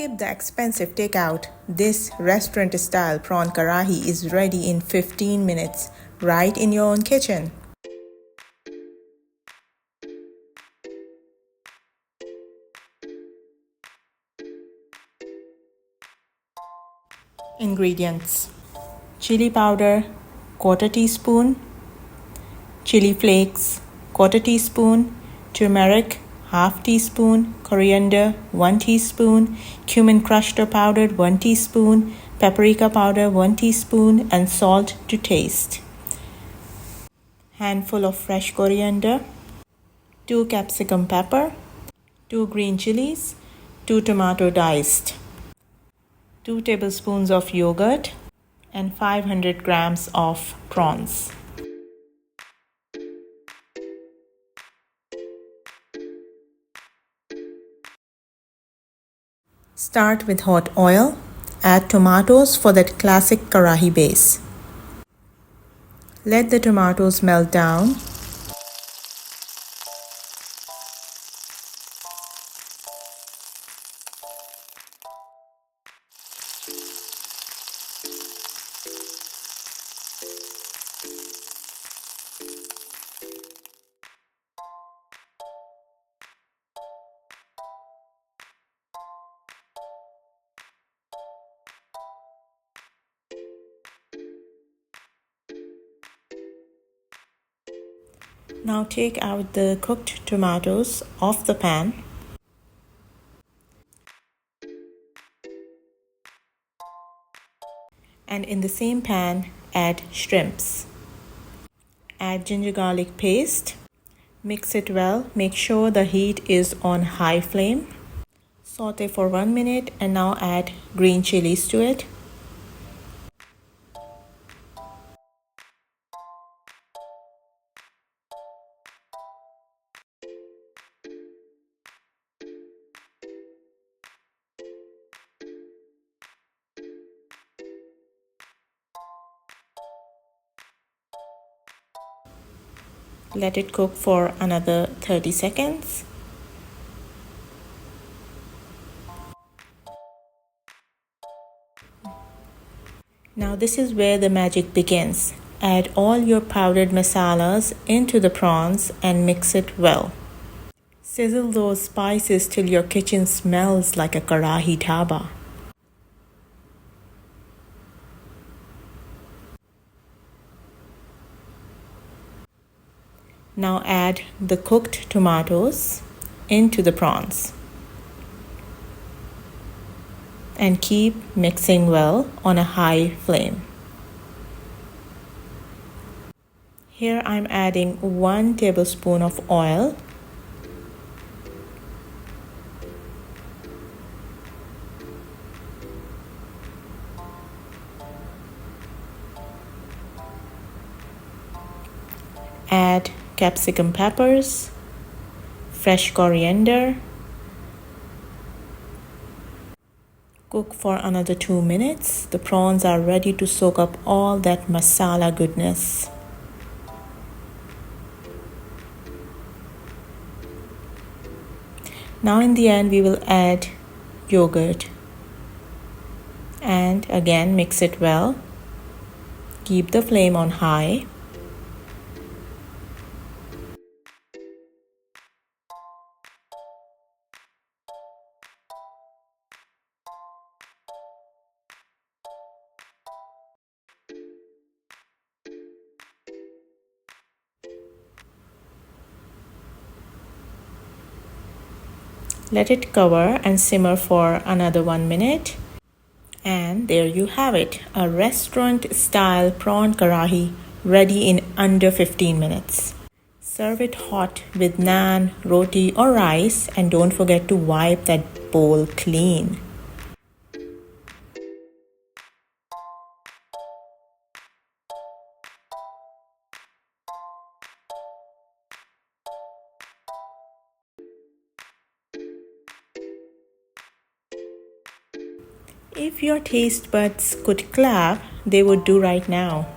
Skip the expensive takeout. This restaurant-style prawn karahi is ready in 15 minutes, right in your own kitchen. Ingredients: chili powder, quarter teaspoon, chili flakes, quarter teaspoon, turmeric, half teaspoon, coriander, 1 teaspoon, cumin crushed or powdered, 1 teaspoon, paprika powder, 1 teaspoon, and salt to taste. Handful of fresh coriander, 2 capsicum pepper, 2 green chilies, 2 tomato diced, 2 tablespoons of yogurt, and 500 grams of prawns. Start with hot oil. Add tomatoes for that classic karahi base. Let the tomatoes melt down. Now take out the cooked tomatoes off the pan. And in the same pan, add shrimps. Add ginger garlic paste. Mix it well. Make sure the heat is on high flame. Saute for 1 minute and now add green chilies to it. Let it cook for another 30 seconds. Now this is where the magic begins. Add all your powdered masalas into the prawns and mix it well. Sizzle those spices till your kitchen smells like a karahi dhaba. Now add the cooked tomatoes into the prawns and keep mixing well on a high flame. Here I'm adding 1 tablespoon of oil. Add capsicum peppers, fresh coriander. Cook for another 2 minutes. The prawns are ready to soak up all that masala goodness. Now in the end we will add yogurt and again mix it well. Keep the flame on high. Let it cover and simmer for another 1 minute. And there you have it, a restaurant-style prawn karahi ready in under 15 minutes. Serve it hot with naan, roti or rice, and don't forget to wipe that bowl clean. If your taste buds could clap, they would do right now.